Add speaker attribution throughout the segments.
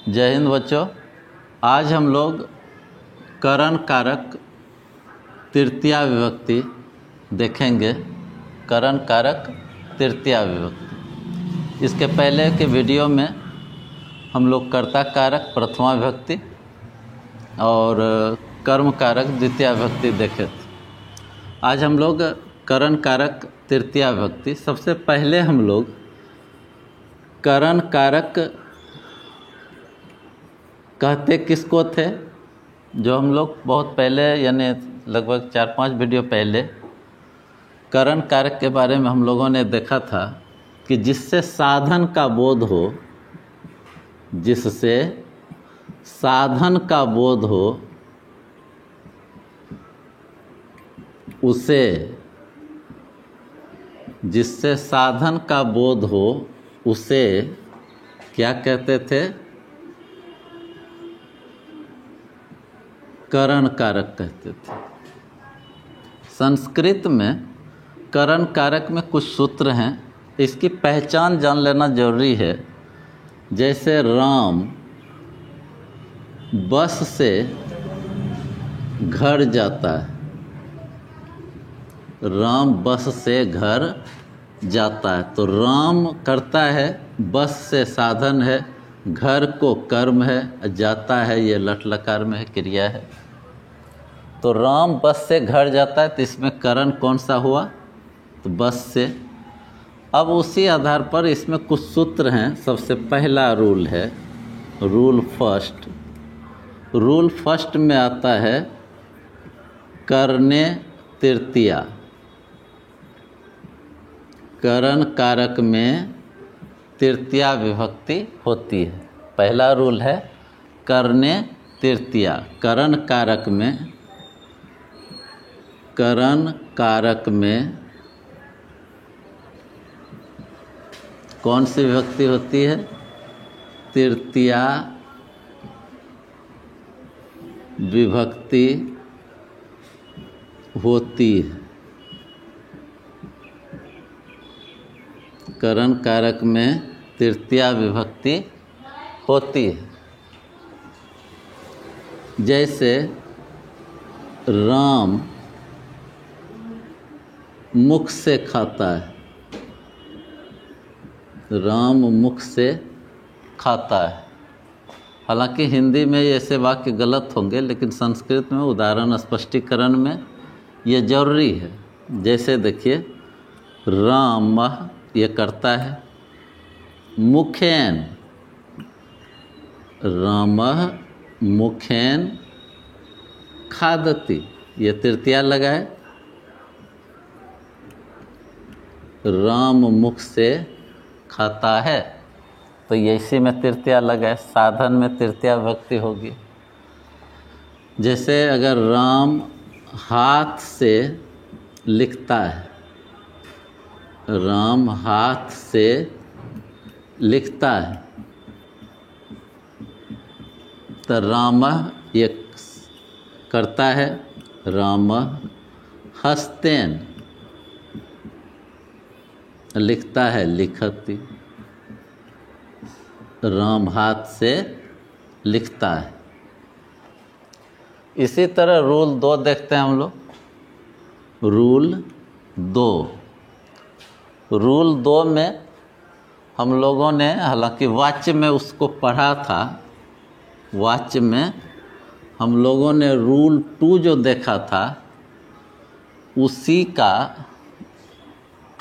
Speaker 1: जय हिंद बच्चों। आज हम लोग करण कारक तृतीया विभक्ति देखेंगे। करण कारक तृतीया विभक्ति। इसके पहले के वीडियो में हम लोग कर्ता कारक प्रथमा विभक्ति और कर्म कारक द्वितीया विभक्ति देखे थे। आज हम लोग करण कारक तृतीया विभक्ति। सबसे पहले हम लोग करण कारक कहते किसको थे, जो हम लोग बहुत पहले यानी लगभग 4-5 वीडियो पहले करण कारक के बारे में हम लोगों ने देखा था कि जिससे साधन का बोध हो, जिससे साधन का बोध हो उसे, जिससे साधन का बोध हो उसे क्या कहते थे? करण कारक कहते थे। संस्कृत में करण कारक में कुछ सूत्र हैं, इसकी पहचान जान लेना जरूरी है। जैसे राम बस से घर जाता है, राम बस से घर जाता है, तो राम करता है, बस से साधन है, घर को कर्म है, जाता है ये लट लकार में है, क्रिया है। तो राम बस से घर जाता है, तो इसमें करण कौन सा हुआ? तो बस से। अब उसी आधार पर इसमें कुछ सूत्र हैं। सबसे पहला रूल है रूल फर्स्ट। रूल फर्स्ट में आता है करने तृतीया। करण कारक में तृतीया विभक्ति होती है। पहला रूल है करने तृतीया। करण कारक में, करण कारक में कौन सी विभक्ति होती है? तृतीया विभक्ति होती है। करण कारक में तृतीया विभक्ति होती है। जैसे राम मुख से खाता है, राम मुख से खाता है। हालांकि हिंदी में ऐसे वाक्य गलत होंगे, लेकिन संस्कृत में उदाहरण स्पष्टीकरण में ये जरूरी है। जैसे देखिए, रामः ये करता है, मुखेन, रामः मुखेन खादति ये तृतीया लगाए, राम मुख से खाता है, तो ये इसी में तृतीया लगाए, साधन में तृतीया विभक्ति होगी। जैसे अगर राम हाथ से लिखता है, राम हाथ से लिखता है, तो रामः ये करता है, रामः हस्तेन लिखता है, लिखती, राम हाथ से लिखता है। इसी तरह रूल 2 देखते हैं हम लोग। रूल 2, रूल 2 में हम लोगों ने, हालांकि वाच्य में उसको पढ़ा था, वाच्य में हम लोगों ने रूल 2 जो देखा था उसी का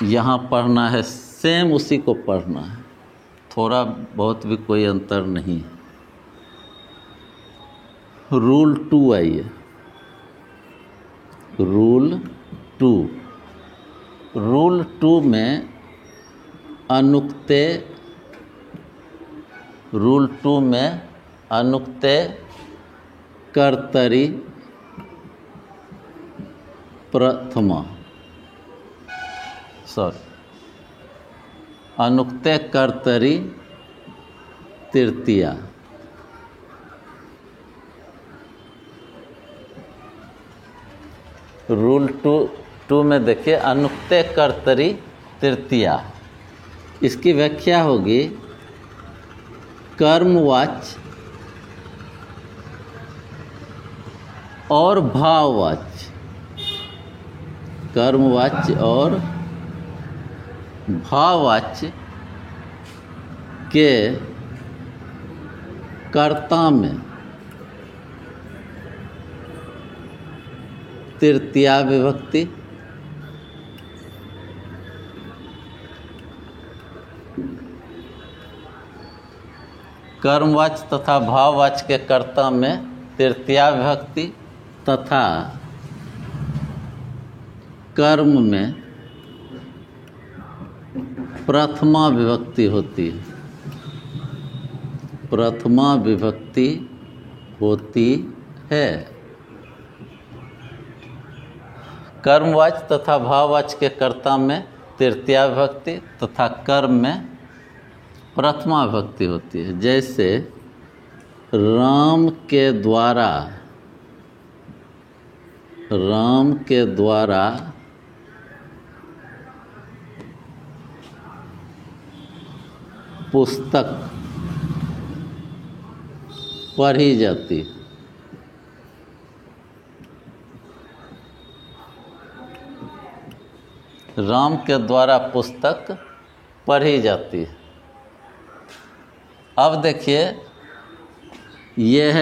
Speaker 1: यहाँ पढ़ना है, सेम उसी को पढ़ना है, थोड़ा बहुत भी कोई अंतर नहीं है। रूल 2 आइए, रूल 2। रूल 2 में अनुक्ते, रूल 2 में अनुक्ते कर्तरी प्रथमा, अनुक्ते कर्तरी तृतीया। रूल 2 में देखिए, अनुक्ते कर्तरी तृतीया। इसकी व्याख्या होगी कर्मवाच्य और भाववाच्य, कर्मवाच्य और भाववाच्य के कर्ता में तृतीया विभक्ति, कर्मवाच्य तथा भाववाच्य के कर्ता में तृतीया विभक्ति तथा कर्म में प्रथमा विभक्ति होती है। प्रथमा विभक्ति होती है। कर्मवाच्य तथा भाववाच्य के कर्ता में तृतीया विभक्ति तथा कर्म में प्रथमा विभक्ति होती है। जैसे राम के द्वारा, राम के द्वारा पुस्तक पढ़ी जाती है। राम के द्वारा पुस्तक पढ़ी जाती है। अब देखिए, यह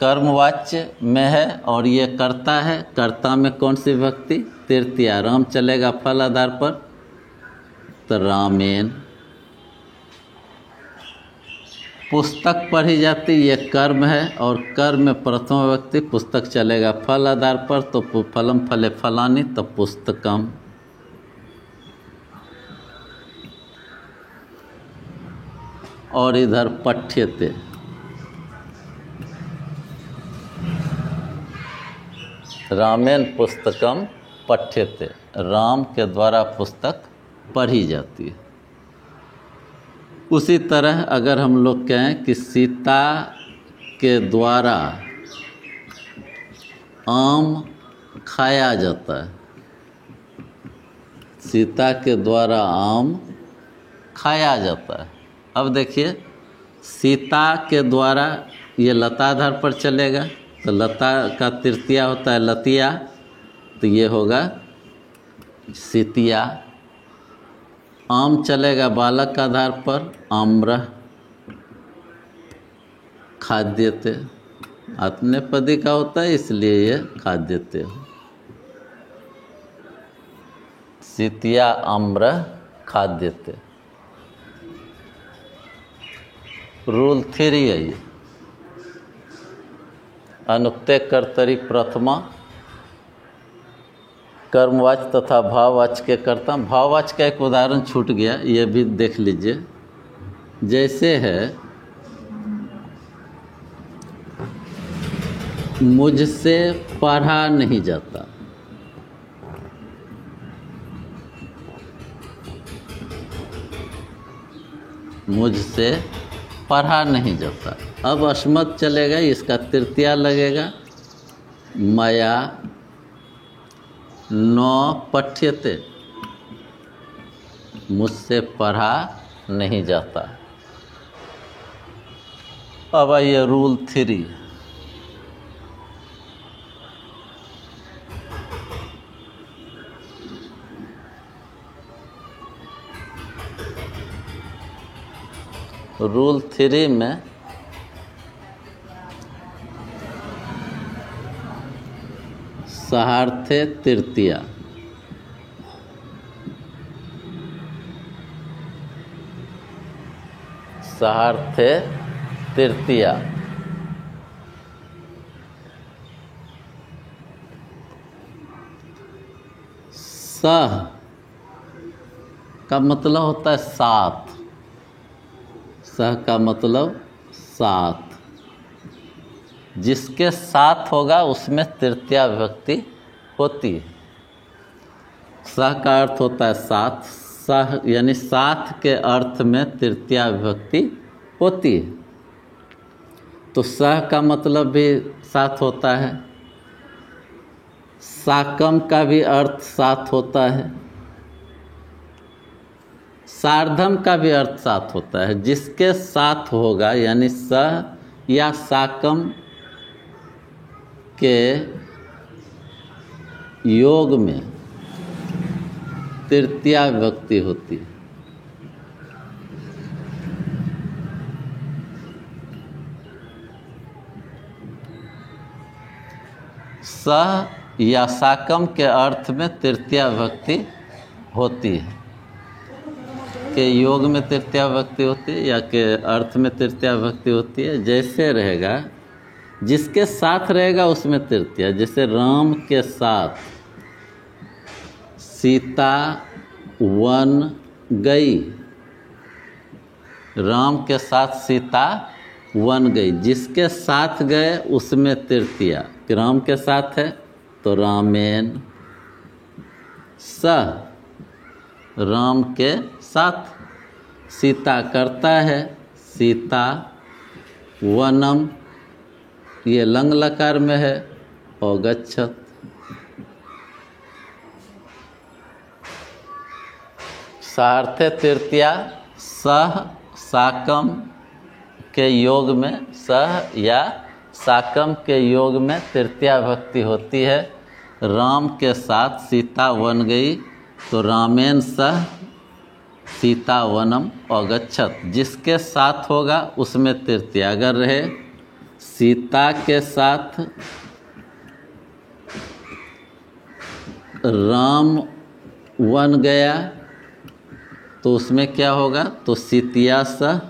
Speaker 1: कर्मवाच्य में है और ये कर्ता है। कर्ता में कौन सी विभक्ति? तृतीया। राम चलेगा फल आधार पर, तो रामेन। पुस्तक पढ़ी जाती, ये कर्म है और कर्म में प्रथम विभक्ति। पुस्तक चलेगा फल आधार पर, तो फलम फले फलानी, तो पुस्तकम। और इधर पठ्यते, रामेन पुस्तकम पठ्यते। राम के द्वारा पुस्तक पढ़ी जाती है। उसी तरह अगर हम लोग कहें कि सीता के द्वारा आम खाया जाता है, सीता के द्वारा आम खाया जाता है। अब देखिए, सीता के द्वारा ये लताधार पर चलेगा, तो लता का तृतीया होता है लतिया, तो ये होगा सीतिया। आम चलेगा बालक का आधार पर, आम्र। खाद्यते आत्मनेपदी का होता है, इसलिए ये खाद्यते। सीतिया आम्र खाद्यते। रूल 3 है ये। अनुक्ते कर्तरी प्रथमा, कर्मवाच्य तथा भाववाच्य के कर्ता। भाववाच्य का एक उदाहरण छूट गया, ये भी देख लीजिए। जैसे है, मुझसे पढ़ा नहीं जाता। मुझसे पढ़ा नहीं जाता। अब अस्मत् चलेगा, इसका तृतीया लगेगा, मया न पठ्यते। मुझसे पढ़ा नहीं जाता। अब आइए रूल 3। रूल 3 में सहार्थे तृतीया। सहार्थे तृतीया। सह का मतलब होता है साथ। सह का मतलब साथ। जिसके साथ होगा उसमें तृतीया विभक्ति होती है। सह का अर्थ होता है साथ। सह यानी साथ के अर्थ में तृतीया विभक्ति होती है। तो सह का मतलब भी साथ होता है। साकम का भी अर्थ साथ होता है। सार्धम का भी अर्थ साथ होता है। जिसके साथ होगा यानी सह या साकम के योग में तृतीया विभक्ति होती है। सह या साकम के अर्थ में तृतीया विभक्ति होती है। के योग में तृतीया विभक्ति होती है या के अर्थ में तृतीया विभक्ति होती है। जैसे रहेगा, जिसके साथ रहेगा उसमें तृतीया। जैसे राम के साथ सीता वन गई, राम के साथ सीता वन गई। जिसके साथ गए उसमें तृतीया। कि राम के साथ है तो रामेन। सह राम के साथ, सीता करता है सीता वनम, ये लंग लकार में है, और गच्छत। सार्थे तृतीया सह साकम के योग में, सह या साकम के योग में तृतीया विभक्ति होती है। राम के साथ सीता वन गई तो रामेन सह सीता वनम अगच्छत। जिसके साथ होगा उसमें तृतीया। अगर रहे सीता के साथ राम वन गया तो उसमें क्या होगा, तो सीतिया सह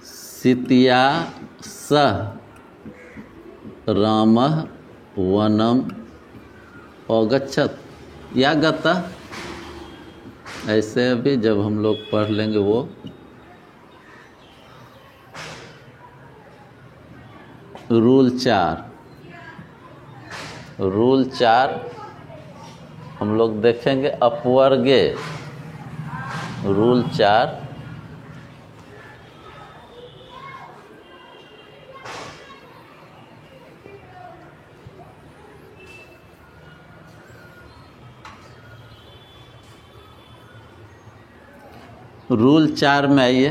Speaker 1: सीतिया सह रामः वनम अगच्छत या गतः। ऐसे अभी जब हम लोग पढ़ लेंगे वो रूल 4 हम लोग देखेंगे। अपवर्गे रूल 4 रूल 4 में आइए।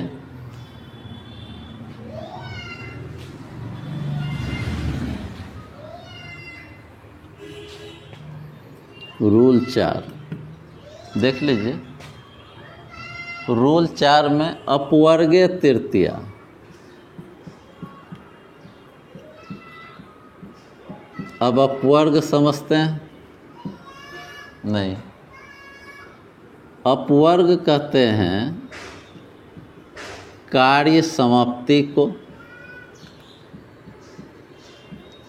Speaker 1: रूल 4 देख लीजिए। रूल 4 में अपवर्गे तृतीया। अब अपवर्ग समझते हैं? नहीं। अपवर्ग कहते हैं कार्य समाप्ति को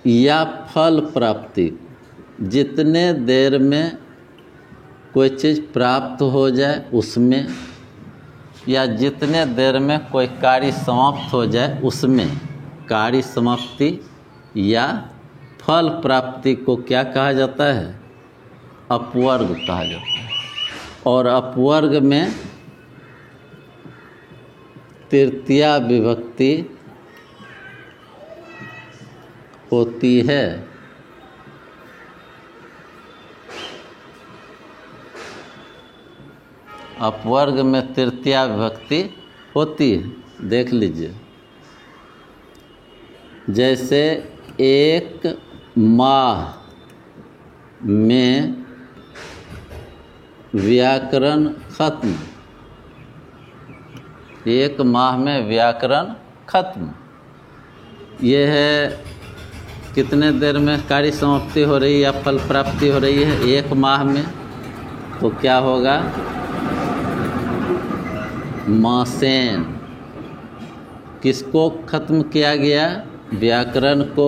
Speaker 1: या फल प्राप्ति को। जितने देर में कोई चीज़ प्राप्त हो जाए उसमें, या जितने देर में कोई कार्य समाप्त हो जाए उसमें कार्य समाप्ति या फल प्राप्ति को क्या कहा जाता है, अपवर्ग कहा जाता है। और अपवर्ग में तृतीया विभक्ति होती है। अपवर्ग में तृतीया विभक्ति होती है। देख लीजिए, जैसे एक माह में व्याकरण खत्म। एक माह में व्याकरण खत्म। ये है कितने देर में कार्य समाप्ति हो रही है या फल प्राप्ति हो रही है, एक माह में। तो क्या होगा, मासेन। किसको खत्म किया गया, व्याकरण को।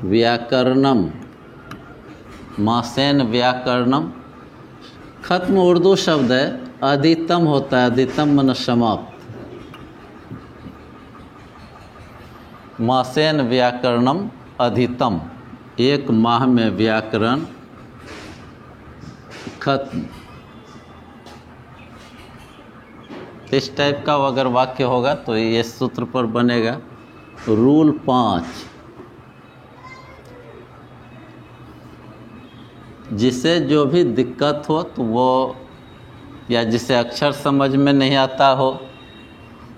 Speaker 1: व्याकरणम, मासेन व्याकरणम। खत्म उर्दू शब्द है, अधितम होता है, अधितम मन समाप्त। मासेन व्याकरणम अधितम, एक माह में व्याकरण खत्म। इस टाइप का अगर वाक्य होगा तो ये सूत्र पर बनेगा। रूल 5, जिसे जो भी दिक्कत हो तो वो, या जिसे अक्षर समझ में नहीं आता हो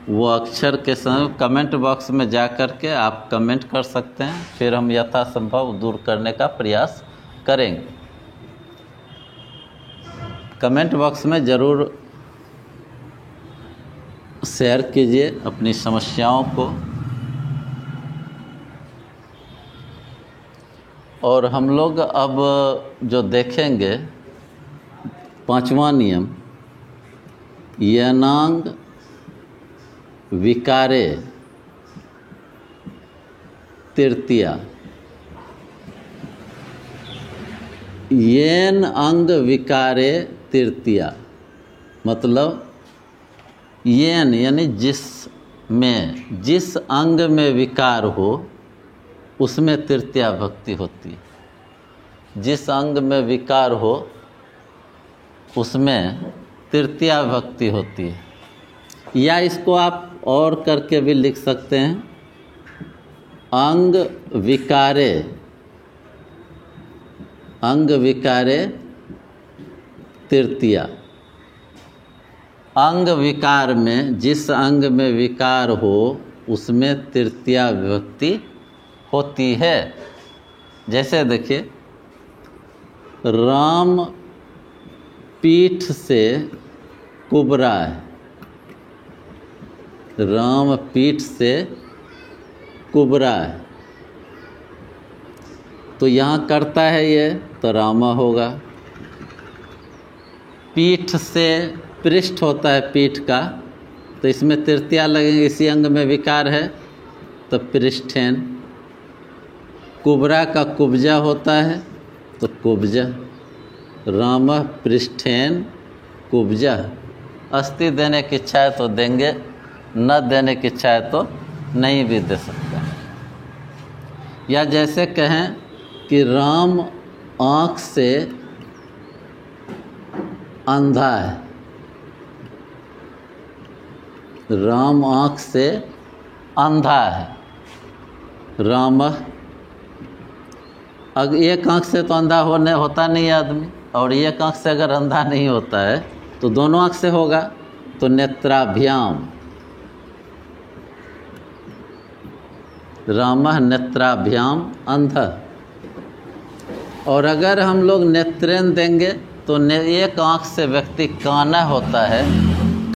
Speaker 1: वो अक्षर के समय कमेंट बॉक्स में जा कर के आप कमेंट कर सकते हैं, फिर हम यथासंभव दूर करने का प्रयास करेंगे। कमेंट बॉक्स में ज़रूर शेयर कीजिए अपनी समस्याओं को। और हम लोग अब जो देखेंगे 5वां नियम, येनांग विकारे तृतीया। येन अंग विकारे तृतीया मतलब येन यानी जिस अंग में विकार हो उसमें तृतीया भक्ति होती है। जिस अंग में विकार हो उसमें तृतीया भक्ति होती है। या इसको आप और करके भी लिख सकते हैं, अंग विकारे तृतीया। अंग विकार में जिस अंग में विकार हो उसमें तृतीया विभक्ति होती है। जैसे देखिए, राम पीठ से कुबरा है। राम पीठ से कुबरा है, तो यहाँ करता है ये तो रामा होगा। पीठ से पृष्ठ होता है पीठ का, तो इसमें तृतीया लगेंगे, इसी अंग में विकार है तो पृष्ठेन। कुबरा का कुब्जा होता है तो कुब्जा। राम पृष्ठेन कुब्जा। अस्थि देने की इच्छा है तो देंगे, न देने की इच्छा है तो नहीं भी दे सकते। या जैसे कहें कि राम आँख से अंधा है। राम आँख से अंधा है। राम अगर एक आँख से तो अंधा होता नहीं आदमी, और एक आँख से अगर अंधा नहीं होता है तो दोनों आँख से होगा, तो नेत्राभ्याम। रामः नेत्राभ्याम अंध। और अगर हम लोग नेत्रेन देंगे तो एक आँख से व्यक्ति काना होता है